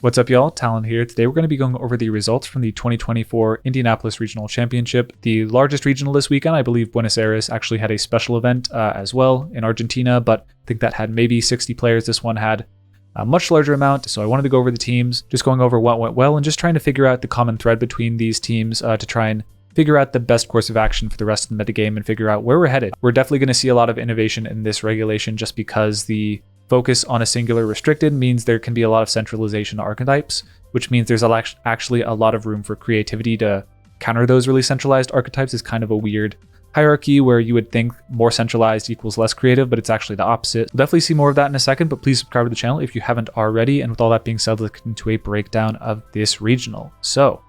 What's up, y'all? Talon here. Today we're going to be going over the results from the 2024 Indianapolis Regional Championship, the largest regional this weekend. I believe Buenos Aires actually had a special event as well in Argentina, but I think that had maybe 60 players. This one had a much larger amount, so I wanted to go over the teams, just going over what went well and just trying to figure out the common thread between these teams to try and figure out the best course of action for the rest of the metagame and figure out where we're headed. We're definitely going to see a lot of innovation in this regulation just because the focus on a singular restricted means there can be a lot of centralization archetypes, which means there's actually a lot of room for creativity to counter those really centralized archetypes. Is kind of a weird hierarchy where you would think more centralized equals less creative, but it's actually the opposite. We'll definitely see more of that in a second, but please subscribe to the channel if you haven't already. And with all that being said, let's get into a breakdown of this regional. So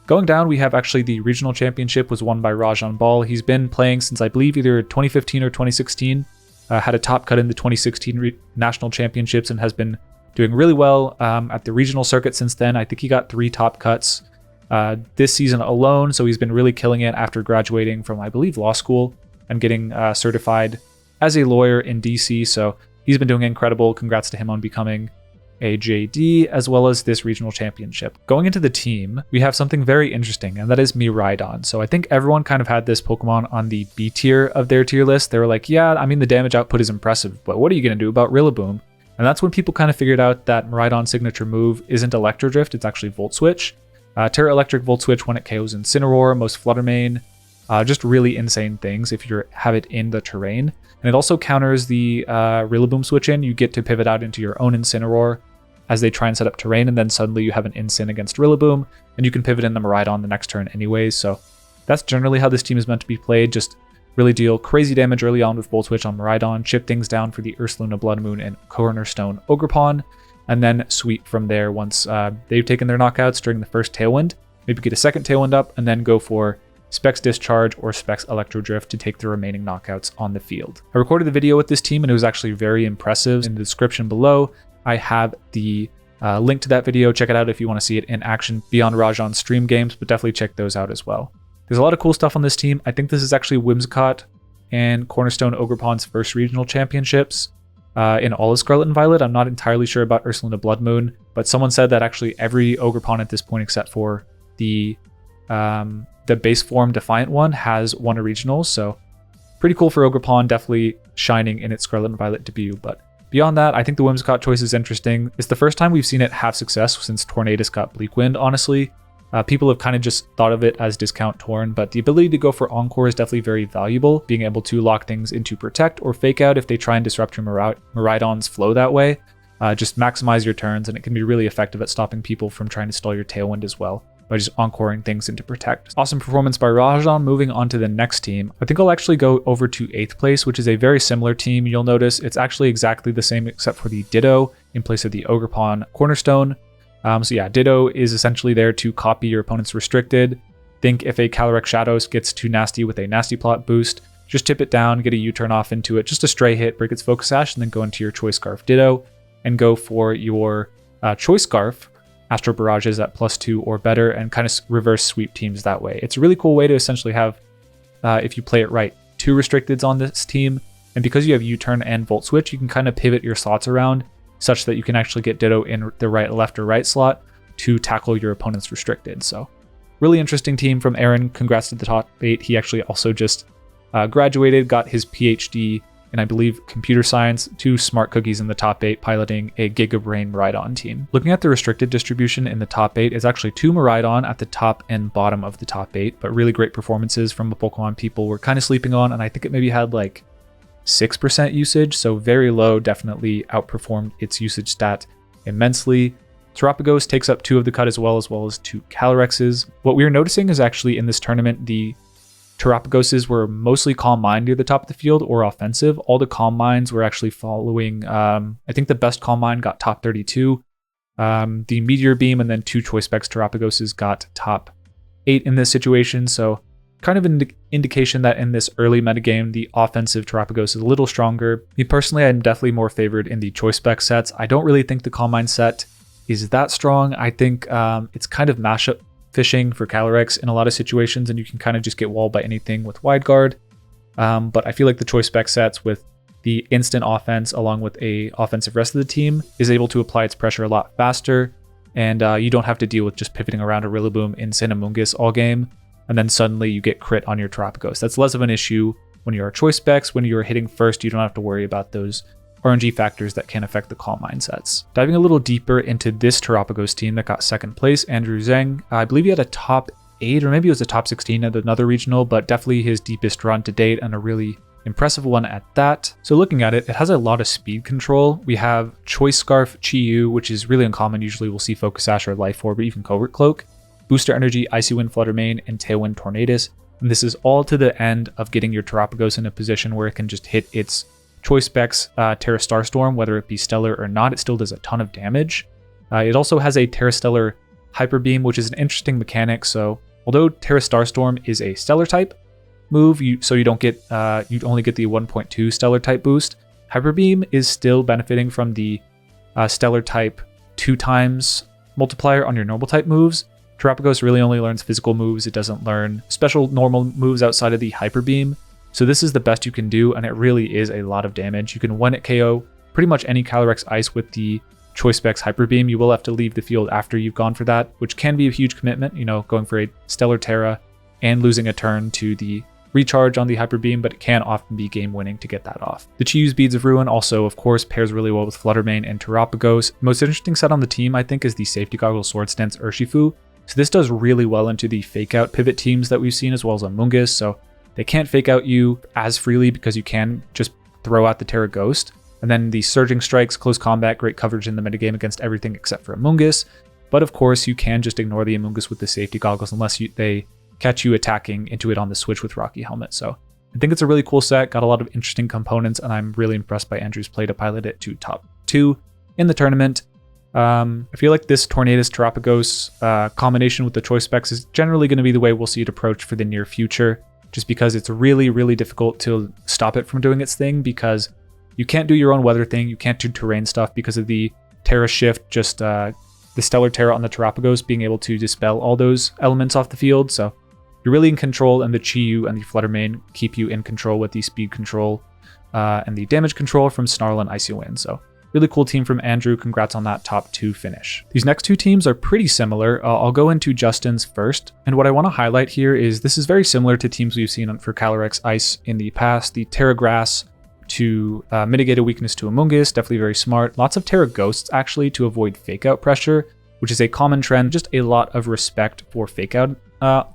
going down, we have actually the regional championship was won by Rajan Bal. He's been playing since I believe either 2015 or 2016. Had a top cut in the 2016 national championships and has been doing really well at the regional circuit since then. I think he got 3 top cuts this season alone, so he's been really killing it after graduating from, I believe, law school and getting certified as a lawyer in DC. So he's been doing incredible. Congrats to him on becoming a JD as well as this regional championship. Going into the team, we have something very interesting, and that is Miraidon. So I think everyone kind of had this Pokemon on the B tier of their tier list. They were like, yeah, I mean, the damage output is impressive, but what are you going to do about Rillaboom? And that's when people kind of figured out that Miraidon's signature move isn't Electro Drift, it's actually Volt Switch. Terra Electric Volt Switch when it KOs Incineroar, most Flutter Mane, just really insane things if you have it in the terrain. And it also counters the Rillaboom switch in. You get to pivot out into your own Incineroar as they try and set up terrain, and then suddenly you have an Incin against Rillaboom, and you can pivot in the Miraidon the next turn anyways. So that's generally how this team is meant to be played. Just really deal crazy damage early on with Volt Switch on Miraidon, chip things down for the Ursaluna Blood Moon and Cornerstone Ogerpon, and then sweep from there once they've taken their knockouts during the first Tailwind. Maybe get a second Tailwind up, and then go for Specs Discharge or Specs Electro Drift to take the remaining knockouts on the field. I recorded the video with this team, and it was actually very impressive. In the description below, I have the link to that video. Check it out if you want to see it in action beyond Rajan's stream games, but definitely check those out as well. There's a lot of cool stuff on this team. I think this is actually Whimsicott and Cornerstone Ogerpon's first regional championships in all of Scarlet and Violet. I'm not entirely sure about Ursaluna Blood Moon, but someone said that actually every Ogerpon at this point, except for the base form Defiant one, has won a regional. So pretty cool for Ogerpon, definitely shining in its Scarlet and Violet debut. But beyond that, I think the Whimsicott choice is interesting. It's the first time we've seen it have success since Tornadus got Bleak Wind, honestly. People have kind of just thought of it as discount Torn, but the ability to go for Encore is definitely very valuable, being able to lock things into Protect or Fake Out if they try and disrupt your Miraidon's flow that way. Just maximize your turns, and it can be really effective at stopping people from trying to stall your Tailwind as well, by just encoring things into Protect. Awesome performance by Rajan. Moving on to the next team, I think I'll actually go over to 8th place, which is a very similar team. You'll notice it's actually exactly the same except for the Ditto in place of the Ogerpon Cornerstone. So yeah, Ditto is essentially there to copy your opponent's restricted. Think if a Calyrex Shadows gets too nasty with a Nasty Plot boost, just tip it down, get a U-turn off into it, just a stray hit, break its Focus Sash, and then go into your Choice Scarf Ditto and go for your Choice Scarf Astro Barrages at +2 or better, and kind of reverse sweep teams that way. It's a really cool way to essentially have, if you play it right, 2 restricteds on this team, and because you have U-turn and Volt Switch, you can kind of pivot your slots around such that you can actually get Ditto in the left or right slot to tackle your opponent's restricted. So really interesting team from Aaron. Congrats to the top 8. He actually also just graduated, got his PhD in, I believe, computer science, 2 smart cookies in the top 8, piloting a Gigabrain Miraidon team. Looking at the restricted distribution in the top 8, is actually 2 Miraidon at the top and bottom of the top 8, but really great performances from a Pokemon people were kind of sleeping on, and I think it maybe had like 6% usage, so very low, definitely outperformed its usage stat immensely. Terapagos takes up 2 of the cut as well as 2 Calyrexes. What we are noticing is actually in this tournament, the Terapagoses were mostly Calm Mind near the top of the field or offensive. All the Calm Minds were actually following, I think the best Calm Mind got top 32. The Meteor Beam and then 2 Choice Specs Terapagoses got top 8 in this situation. So kind of an indication that in this early metagame, the offensive Terapagos is a little stronger. Me personally, I'm definitely more favored in the Choice Spec sets. I don't really think the Calm Mind set is that strong. I think it's kind of mashup fishing for Calyrex in a lot of situations, and you can kind of just get walled by anything with Wide Guard. But I feel like the Choice Spec sets with the instant offense along with a offensive rest of the team is able to apply its pressure a lot faster, and you don't have to deal with just pivoting around a Rillaboom in Cinemungus all game, and then suddenly you get crit on your Terapagos. That's less of an issue when you're choice specs. When you're hitting first, you don't have to worry about those RNG factors that can affect the Calm mindsets. Diving a little deeper into this Terapagos team that got second place, Andrew Zhang, I believe he had a top 8 or maybe it was a top 16 at another regional, but definitely his deepest run to date and a really impressive one at that. So looking at it, it has a lot of speed control. We have Choice Scarf, Chi-Yu, which is really uncommon. Usually we'll see Focus Sash or Life Orb or even Covert Cloak, Booster Energy, Icy Wind, Flutter Mane, and Tailwind Tornadus. And this is all to the end of getting your Terapagos in a position where it can just hit its choice specs Terra Starstorm, whether it be Stellar or not. It still does a ton of damage. It also has a Terra Stellar Hyper Beam, which is an interesting mechanic. So although Terra Starstorm is a Stellar type move, you don't get you only get the 1.2 Stellar type boost. Hyper Beam is still benefiting from the Stellar type 2 times multiplier on your normal type moves. Terapagos really only learns physical moves. It doesn't learn special normal moves outside of the Hyper Beam. So this is the best you can do, and it really is a lot of damage. You can 1-hit KO pretty much any Calyrex Ice with the Choice Specs Hyper Beam. You will have to leave the field after you've gone for that, which can be a huge commitment, going for a Stellar Terra and losing a turn to the recharge on the Hyper Beam, but it can often be game winning to get that off. The Chi-Yu's Beads of Ruin also, of course, pairs really well with Flutter Mane and Terapagos. Most interesting set on the team, I think, is the Safety Goggles Sword Stance Urshifu. So this does really well into the fake out pivot teams that we've seen, as well as Amoonguss. So they can't fake out you as freely because you can just throw out the Terra Ghost. And then the Surging Strikes, Close Combat, great coverage in the metagame against everything except for Amoonguss. But of course, you can just ignore the Amoonguss with the Safety Goggles unless they catch you attacking into it on the switch with Rocky Helmet. So I think it's a really cool set, got a lot of interesting components, and I'm really impressed by Andrew's play to pilot it to top 2 in the tournament. I feel like this Tornadus Terapagos combination with the choice specs is generally going to be the way we'll see it approach for the near future, just because it's really, really difficult to stop it from doing its thing, because you can't do your own weather thing, you can't do terrain stuff because of the Terra Shift, just the Stellar Terra on the Terapagos being able to dispel all those elements off the field. So you're really in control, and the Chi-Yu and the Flutter Mane keep you in control with the speed control and the damage control from Snarl and Icy Wind. So really cool team from Andrew. Congrats on that top 2 finish. These next 2 teams are pretty similar. I'll go into Justin's first. And what I want to highlight here is this is very similar to teams we've seen for Calyrex Ice in the past. The Terra Grass to mitigate a weakness to Amoonguss, definitely very smart. Lots of Terra Ghosts actually to avoid fake out pressure, which is a common trend. Just a lot of respect for fake out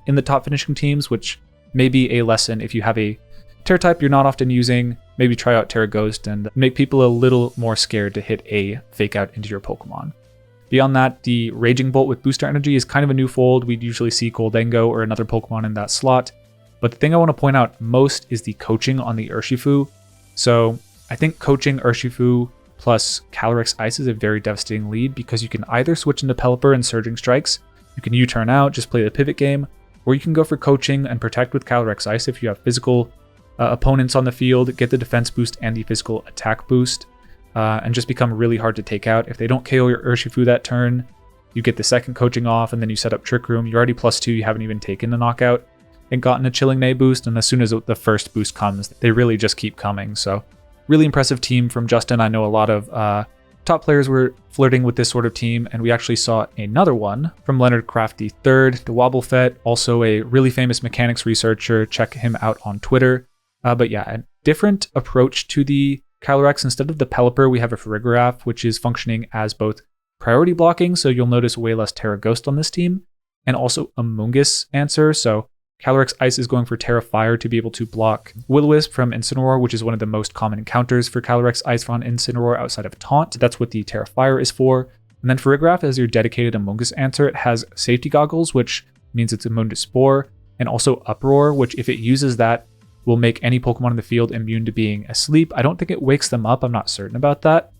in the top finishing teams, which may be a lesson if you have a Terra type you're not often using. Maybe try out Terra Ghost and make people a little more scared to hit a fake out into your Pokemon. Beyond that, the Raging Bolt with Booster Energy is kind of a new fold. We'd usually see Goldengo or another Pokemon in that slot. But the thing I want to point out most is the coaching on the Urshifu. So I think coaching Urshifu plus Calyrex Ice is a very devastating lead, because you can either switch into Pelipper and Surging Strikes, you can U-turn out, just play the pivot game, or you can go for coaching and protect with Calyrex Ice if you have physical opponents on the field, get the defense boost and the physical attack boost, and just become really hard to take out. If they don't KO your Urshifu that turn, you get the second coaching off, and then you set up Trick Room. You're already +2, you haven't even taken the knockout and gotten a Chilling Neigh boost, and as soon as the first boost comes, they really just keep coming. So really impressive team from Justin. I know a lot of top players were flirting with this sort of team, and we actually saw another one from Leonard Craft III, the Wobblefett, also a really famous mechanics researcher. Check him out on Twitter. But yeah, a different approach to the Calyrex. Instead of the Pelipper, we have a Farigiraf, which is functioning as both priority blocking, so you'll notice way less Terra Ghost on this team, and also Amoonguss answer. So Calyrex Ice is going for Terra Fire to be able to block Will-O-Wisp from Incineroar, which is one of the most common encounters for Calyrex Ice on Incineroar outside of Taunt. That's what the Terra Fire is for. And then Farigiraf, as your dedicated Amoonguss answer, it has Safety Goggles, which means it's immune to Spore, and also Uproar, which if it uses that, will make any Pokemon in the field immune to being asleep. I don't think it wakes them up. I'm not certain about that.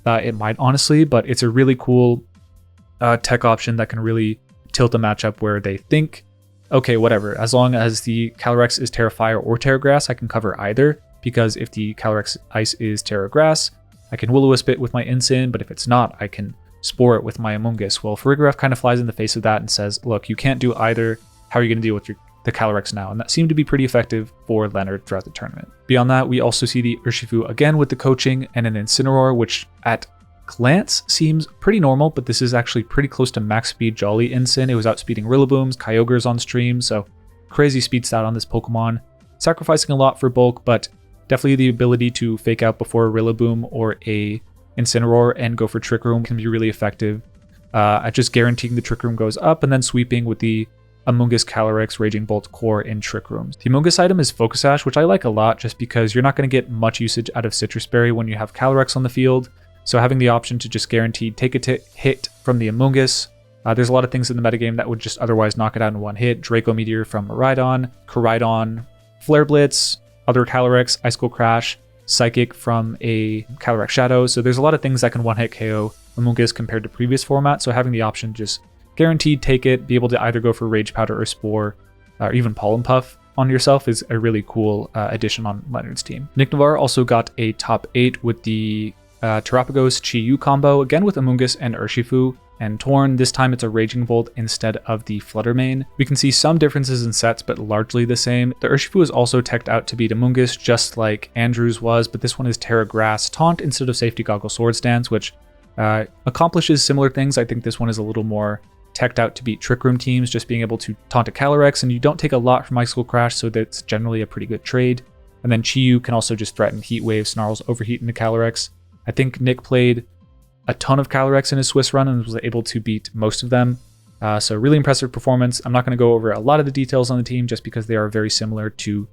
It might, honestly, but it's a really cool tech option that can really tilt a matchup where they think, okay, whatever, as long as the Calyrex is Terra Fire or Terra Grass, I can cover either, because if the Calyrex Ice is Terra Grass, I can Will-O-Wisp it with my Incin, but if it's not, I can Spore it with my Amoonguss. Well, Farigiraf kind of flies in the face of that and says, look, you can't do either. How are you going to deal with the Calyrex now, and that seemed to be pretty effective for Leonard throughout the tournament. Beyond that, we also see the Urshifu again with the coaching and an Incineroar, which at glance seems pretty normal, but this is actually pretty close to max speed Jolly Incin. It was outspeeding Rillaboom's, Kyogre's on stream, so crazy speed stat on this Pokemon. Sacrificing a lot for bulk, but definitely the ability to fake out before a Rillaboom or a Incineroar and go for Trick Room can be really effective at just guaranteeing the Trick Room goes up and then sweeping with the Amoonguss, Calyrex, Raging Bolt core in Trick Rooms. The Amoonguss item is Focus Sash, which I like a lot just because you're not going to get much usage out of Citrus Berry when you have Calyrex on the field. So having the option to just guaranteed take a hit from the Amoonguss. There's a lot of things in the metagame that would just otherwise knock it out in one hit. Draco Meteor from Miraidon, Koraidon, Flare Blitz, other Calyrex, Icicle Crash, Psychic from a Calyrex Shadow. So there's a lot of things that can one-hit KO Amoonguss compared to previous formats. So having the option to just guaranteed take it, be able to either go for Rage Powder or Spore, or even Pollen Puff on yourself is a really cool addition on Leonard's team. Nick Navarre also got a top 8 with the Terapagos Chi-Yu combo, again with Amoonguss and Urshifu and Torn. This time it's a Raging Bolt instead of the Flutter Mane. We can see some differences in sets, but largely the same. The Urshifu is also teched out to beat Amoonguss, just like Andrew's was, but this one is Terra Grass Taunt instead of Safety Goggle Swords Dance, which accomplishes similar things. I think this one is a little more teched out to beat Trick Room teams, just being able to taunt a Calyrex, and you don't take a lot from Icicle Crash, so that's generally a pretty good trade. And then Chi-Yu can also just threaten Heat Wave, Snarls, Overheat into Calyrex. I think Nick played a ton of Calyrex in his Swiss run and was able to beat most of them. So really impressive performance. I'm not going to go over a lot of the details on the team just because they are very similar to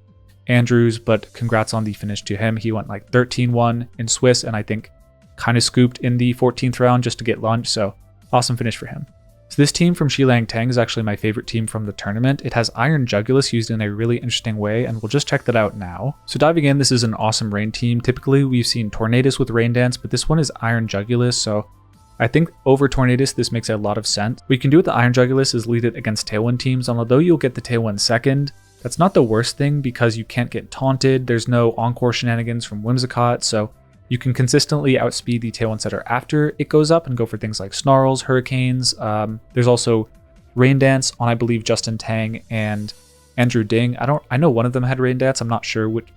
Andrew's, but congrats on the finish to him. He went like 13-1 in Swiss and I think kind of scooped in the 14th round just to get lunch. So awesome finish for him. So this team from Shilang Tang is actually my favorite team from the tournament. It has Iron Jugulis used in a really interesting way, and we'll just check that out now. So diving in, this is an awesome rain team. Typically, we've seen Tornadus with Rain Dance, but this one is Iron Jugulis, so I think over Tornadus, this makes a lot of sense. What you can do with the Iron Jugulis is lead it against Tailwind teams, and although you'll get the Tailwind second, that's not the worst thing because you can't get taunted. There's no Encore shenanigans from Whimsicott, so you can consistently outspeed the Tailwind setter after it goes up and go for things like Snarls, Hurricanes. There's also Rain Dance on, I believe, Justin Tang and Andrew Ding. I know one of them had Rain Dance. I'm not sure which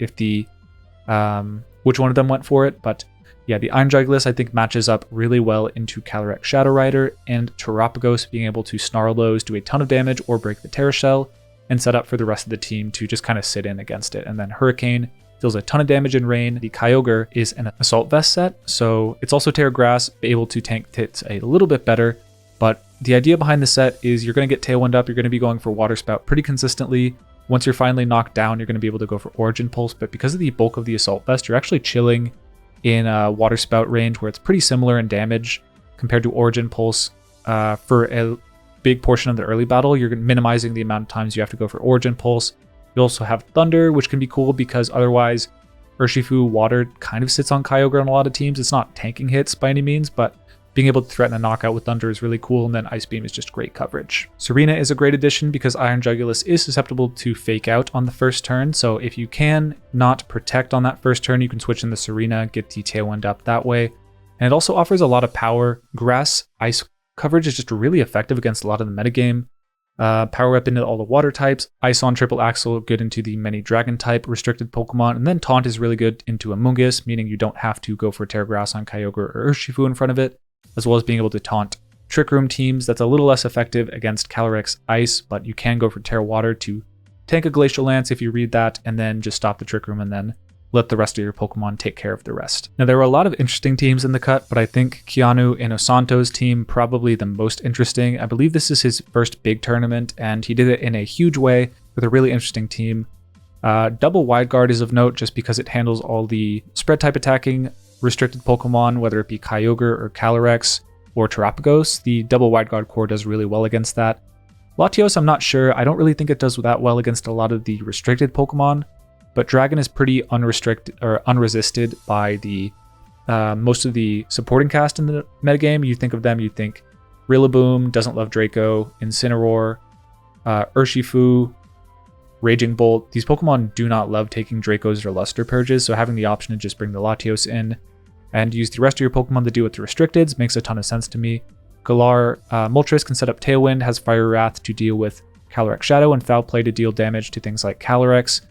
one of them went for it, but yeah, the Iron Jugulis I think matches up really well into Calyrex Shadow Rider and Terapagos being able to snarl those, do a ton of damage, or break the Terra Shell, and set up for the rest of the team to just kind of sit in against it. And then Hurricane deals a ton of damage in rain. The Kyogre is an Assault Vest set, so it's also Terra Grass, able to tank hits a little bit better. But the idea behind the set is you're going to get Tailwind up, you're going to be going for Water Spout pretty consistently. Once you're finally knocked down, you're going to be able to go for Origin Pulse, but because of the bulk of the Assault Vest, you're actually chilling in Water Spout range where it's pretty similar in damage compared to Origin Pulse. For a big portion of the early battle, you're minimizing the amount of times you have to go for Origin Pulse. You also have Thunder, which can be cool because otherwise Urshifu Water kind of sits on Kyogre on a lot of teams. It's not tanking hits by any means, but being able to threaten a knockout with Thunder is really cool, and then Ice Beam is just great coverage. Serena is a great addition because Iron Jugulis is susceptible to Fake Out on the first turn, so if you can not protect on that first turn, you can switch in the Serena, get the Tailwind up that way. And it also offers a lot of power. Grass Ice coverage is just really effective against a lot of the metagame. Power Up into all the water types, Ice on Triple Axle, good into the many Dragon type restricted Pokemon, and then Taunt is really good into Amoonguss, meaning you don't have to go for Terra Grass on Kyogre or Urshifu in front of it, as well as being able to taunt Trick Room teams. That's a little less effective against Calyrex Ice, but you can go for Terra Water to tank a Glacial Lance if you read that, and then just stop the Trick Room and then let the rest of your Pokemon take care of the rest. Now, there were a lot of interesting teams in the cut, but I think Keanu Inosanto's team probably the most interesting. I believe this is his first big tournament, and he did it in a huge way with a really interesting team. Double Wide Guard is of note just because it handles all the spread type attacking restricted Pokemon, whether it be Kyogre or Calyrex or Terapagos. The Double Wide Guard core does really well against that. Latios, I'm not sure. I don't really think it does that well against a lot of the restricted Pokemon. But Dragon is pretty unrestricted or unresisted by the most of the supporting cast in the metagame. You think of them, you think Rillaboom, doesn't love Draco, Incineroar, Urshifu, Raging Bolt. These Pokemon do not love taking Dracos or Luster Purges, so having the option to just bring the Latios in and use the rest of your Pokemon to deal with the restricteds makes a ton of sense to me. Galar Moltres can set up Tailwind, has Fire Wrath to deal with Calyrex Shadow and Foul Play to deal damage to things like Calyrex.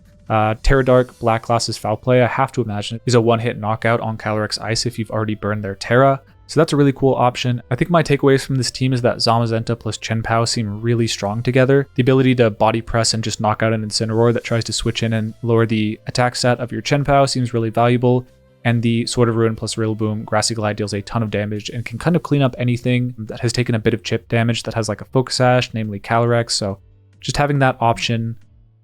Terra Dark, Black Glass's Foul Play, I have to imagine, is a one-hit knockout on Calyrex Ice if you've already burned their Terra. So that's a really cool option. I think my takeaways from this team is that Zamazenta plus Chien-Pao seem really strong together. The ability to body press and just knock out an Incineroar that tries to switch in and lower the attack stat of your Chien-Pao seems really valuable. And the Sword of Ruin plus Rillaboom, Grassy Glide deals a ton of damage and can kind of clean up anything that has taken a bit of chip damage that has like a Focus Sash, namely Calyrex. So just having that option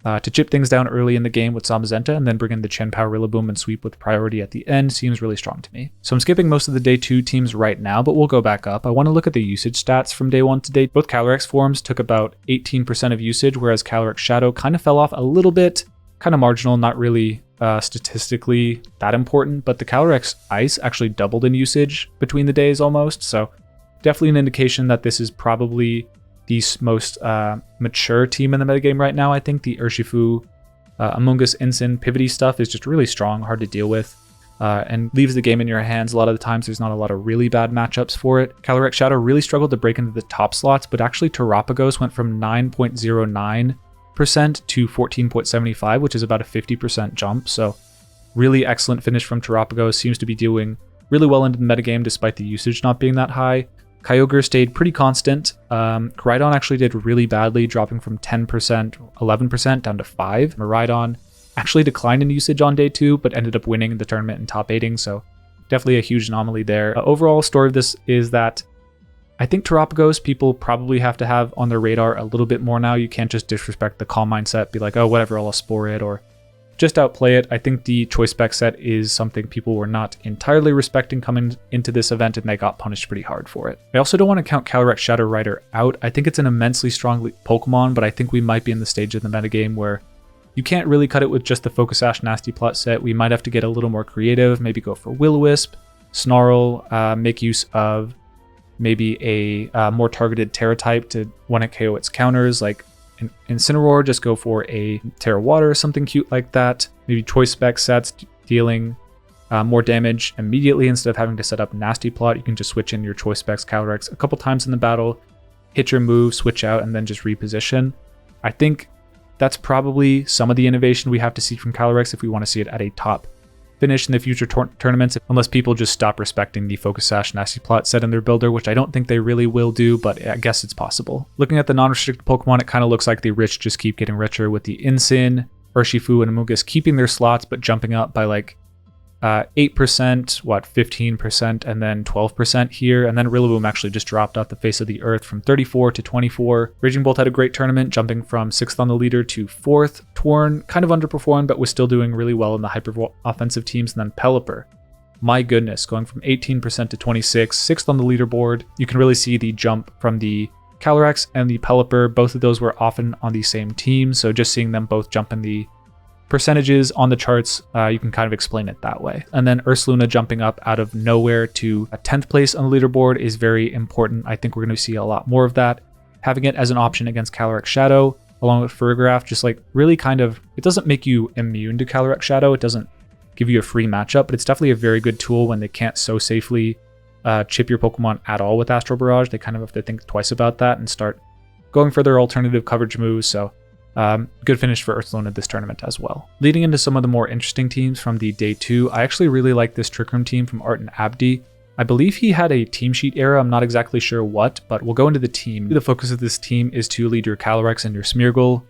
to chip things down early in the game with Zamazenta and then bring in the Chien-Pao Rillaboom and sweep with priority at the end seems really strong to me. So I'm skipping most of the day 2 teams right now, but we'll go back up. I want to look at the usage stats from day 1 to day. Both Calyrex forms took about 18% of usage, whereas Calyrex Shadow kind of fell off a little bit, kind of marginal, not really statistically that important, but the Calyrex Ice actually doubled in usage between the days almost, so definitely an indication that this is probably the most mature team in the metagame right now. I think the Urshifu, Amoonguss, Incin, Pivotty stuff is just really strong, hard to deal with, and leaves the game in your hands. A lot of the times there's not a lot of really bad matchups for it. Calyrex Shadow really struggled to break into the top slots, but actually Terapagos went from 9.09% to 14.75%, which is about a 50% jump. So really excellent finish from Terapagos. Seems to be doing really well into the metagame despite the usage not being that high. Kyogre stayed pretty constant. Groudon actually did really badly, dropping from 10%, 11% down to 5%. Miraidon actually declined in usage on day 2, but ended up winning the tournament and top 8ing, so definitely a huge anomaly there. Overall story of this is that I think Terapagos people probably have to have on their radar a little bit more now. You can't just disrespect the calm mindset, be like, oh, whatever, I'll spore it, or just outplay it. I think the choice spec set is something people were not entirely respecting coming into this event, and they got punished pretty hard for it. I also don't want to count Calyrex Shadow Rider out. I think it's an immensely strong Pokemon, but I think we might be in the stage of the metagame where you can't really cut it with just the Focus Sash Nasty Plot set. We might have to get a little more creative, maybe go for Will-O-Wisp, Snarl, make use of maybe a more targeted Terra type to one-hit KO its counters, like Incineroar, just go for a Terra Water or something cute like that. Maybe choice spec sets dealing more damage immediately instead of having to set up Nasty Plot. You can just switch in your choice specs Calyrex a couple times in the battle, hit your move, switch out, and then just reposition. I think that's probably some of the innovation we have to see from Calyrex if we want to see it at a top finish in the future tournaments, unless people just stop respecting the Focus Sash Nasty Plot set in their builder, which I don't think they really will do, but I guess it's possible. Looking at the non-restricted Pokemon, it kind of looks like the rich just keep getting richer, with the Incin, Urshifu, and Amoonguss keeping their slots, but jumping up by like 8%, 15%, and then 12% here. And then Rillaboom actually just dropped off the face of the earth from 34 to 24. Raging Bolt had a great tournament, jumping from 6th on the leader to 4th. Torn kind of underperformed, but was still doing really well in the hyper offensive teams. And then Pelipper, my goodness, going from 18% to 26%, 6th on the leaderboard. You can really see the jump from the Calyrex and the Pelipper. Both of those were often on the same team, so just seeing them both jump in the percentages on the charts, you can kind of explain it that way. And then Ursaluna jumping up out of nowhere to a 10th place on the leaderboard is very important. I think we're going to see a lot more of that. Having it as an option against Calyrex Shadow, along with Farigiraf, just like really kind of, it doesn't make you immune to Calyrex Shadow. It doesn't give you a free matchup, but it's definitely a very good tool when they can't so safely chip your Pokemon at all with Astral Barrage. They kind of have to think twice about that and start going for their alternative coverage moves. So good finish for Ursaluna this tournament as well. Leading into some of the more interesting teams from the day 2, I actually really like this Trick Room team from Art and Abdi. I believe he had a team sheet error, I'm not exactly sure what, but we'll go into the team. The focus of this team is to lead your Calyrex and your Smeargle,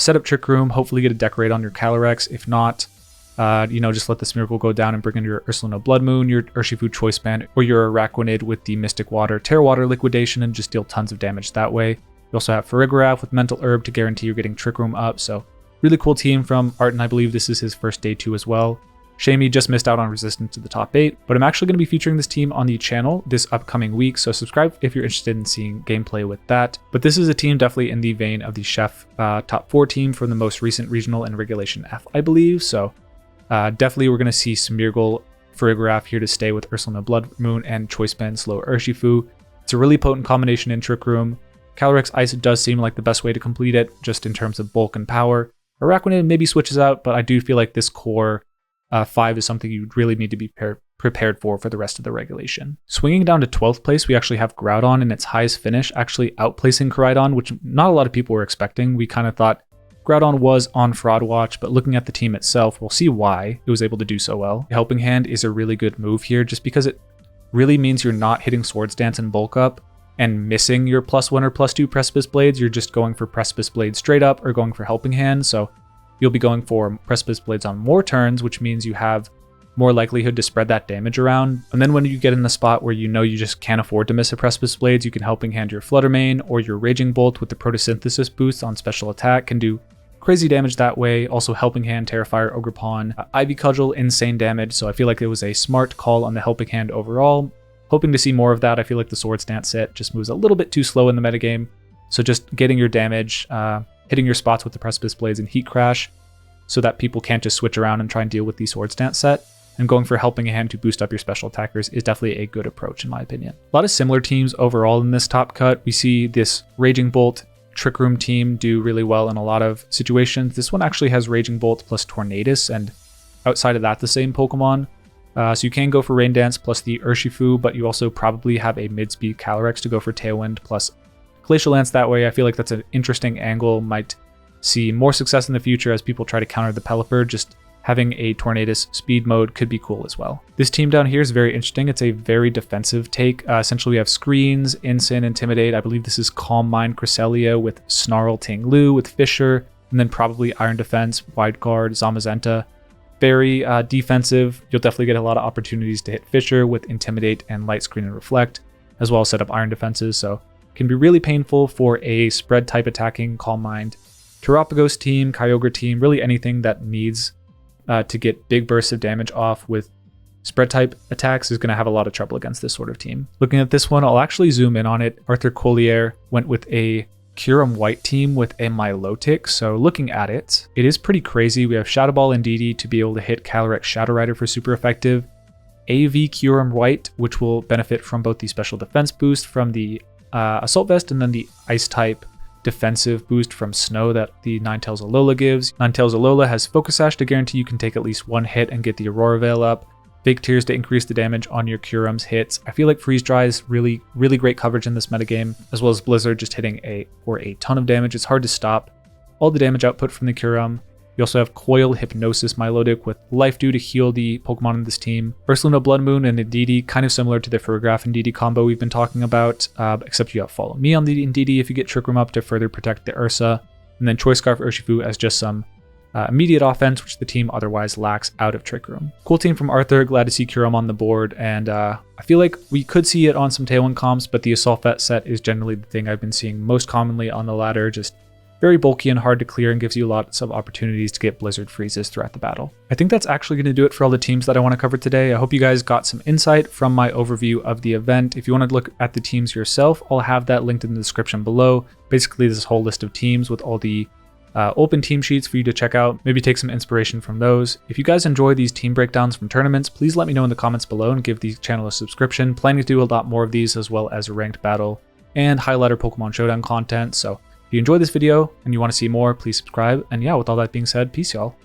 set up Trick Room, hopefully get a Decorate on your Calyrex. If not, just let the Smeargle go down and bring in your Ursaluna Blood Moon, your Urshifu Choice Band, or your Araquanid with the Mystic Water, Terra Water Liquidation, and just deal tons of damage that way. You also have Farigiraf with Mental Herb to guarantee you're getting Trick Room up, so really cool team from Art, and I believe this is his first day 2 as well. Shamey just missed out on Resistance to the top 8, but I'm actually going to be featuring this team on the channel this upcoming week, so subscribe if you're interested in seeing gameplay with that. But this is a team definitely in the vein of the Chef top 4 team from the most recent regional and Regulation F, I believe, so definitely we're going to see Smeargle, Farigiraf here to stay with Ursaluna Blood Moon and Choice Band Slow Urshifu. It's a really potent combination in Trick Room. Calyrex Ice does seem like the best way to complete it, just in terms of bulk and power. Araquanid maybe switches out, but I do feel like this core 5 is something you really need to be prepared for the rest of the regulation. Swinging down to 12th place, we actually have Groudon in its highest finish, actually outplacing Miraidon, which not a lot of people were expecting. We kind of thought Groudon was on Fraud Watch, but looking at the team itself, we'll see why it was able to do so well. Helping Hand is a really good move here just because it really means you're not hitting Swords Dance and Bulk Up and missing your +1 or +2 Precipice Blades. You're just going for Precipice Blades straight up or going for Helping Hand. So you'll be going for Precipice Blades on more turns, which means you have more likelihood to spread that damage around. And then when you get in the spot where you know you just can't afford to miss a Precipice Blades, you can Helping Hand your Flutter Mane, or your Raging Bolt with the Photosynthesis boost on special attack can do crazy damage that way. Also Helping Hand, Terrifier, Ogerpon, Ivy Cudgel, insane damage. So I feel like it was a smart call on the Helping Hand overall. Hoping to see more of that. I feel like the Swords Dance set just moves a little bit too slow in the metagame. So just getting your damage, hitting your spots with the Precipice Blades and Heat Crash so that people can't just switch around and try and deal with the Swords Dance set. And going for Helping Hand to boost up your special attackers is definitely a good approach in my opinion. A lot of similar teams overall in this top cut. We see this Raging Bolt Trick Room team do really well in a lot of situations. This one actually has Raging Bolt plus Tornadus, and outside of that, the same Pokemon. So you can go for Rain Dance plus the Urshifu, but you also probably have a mid-speed Calyrex to go for Tailwind plus Glacial Lance that way. I feel like that's an interesting angle. Might see more success in the future as people try to counter the Pelipper. Just having a Tornadus speed mode could be cool as well. This team down here is very interesting. It's a very defensive take. Essentially we have Screens, Incin, Intimidate. I believe this is Calm Mind Cresselia with Snarl Ting Lu with Fisher, and then probably Iron Defense, Wide Guard, Zamazenta. Very defensive. You'll definitely get a lot of opportunities to hit Fisher with Intimidate and Light Screen and Reflect, as well as set up Iron Defenses, so it can be really painful for a spread type attacking Calm Mind Terapagos team, Kyogre team, really anything that needs to get big bursts of damage off with spread type attacks is going to have a lot of trouble against this sort of team. Looking at this one, I'll actually zoom in on it. Arthur Collier went with a Kyurem White team with a Milotic, so looking at it, it is pretty crazy. We have Shadow Ball and Indeedee to be able to hit Calyrex Shadow Rider for super effective. AV Kyurem White, which will benefit from both the special defense boost from the Assault Vest and then the Ice type defensive boost from Snow that the Ninetales Alola gives. Ninetales Alola has Focus Sash to guarantee you can take at least one hit and get the Aurora Veil up. Big Tears to increase the damage on your Kyurem's hits. I feel like Freeze Dry is really great coverage in this metagame, as well as Blizzard just hitting a ton of damage. It's hard to stop all the damage output from the Kyurem. You also have Coil, Hypnosis, Milotic with Life Dew to heal the Pokemon in this team. Ursaluna Blood Moon and Indeedee, kind of similar to the Ferrograph Indeedee combo we've been talking about, except you have Follow Me on the Indeedee if you get Trick Room up to further protect the Ursa. And then Choice Scarf Urshifu as just some immediate offense, which the team otherwise lacks out of Trick Room. Cool team from Arthur, glad to see Kyurem on the board, and I feel like we could see it on some Tailwind comps, but the Assault Vest set is generally the thing I've been seeing most commonly on the ladder, just very bulky and hard to clear and gives you lots of opportunities to get Blizzard Freezes throughout the battle. I think that's actually going to do it for all the teams that I want to cover today. I hope you guys got some insight from my overview of the event. If you want to look at the teams yourself, I'll have that linked in the description below. Basically, this whole list of teams with all the open team sheets for you to check out. Maybe take some inspiration from those. If you guys enjoy these team breakdowns from tournaments, please let me know in the comments below and give the channel a subscription. Planning to do a lot more of these, as well as a ranked battle and highlighter Pokemon Showdown content. So if you enjoyed this video and you want to see more, please subscribe. And yeah, with all that being said, peace y'all.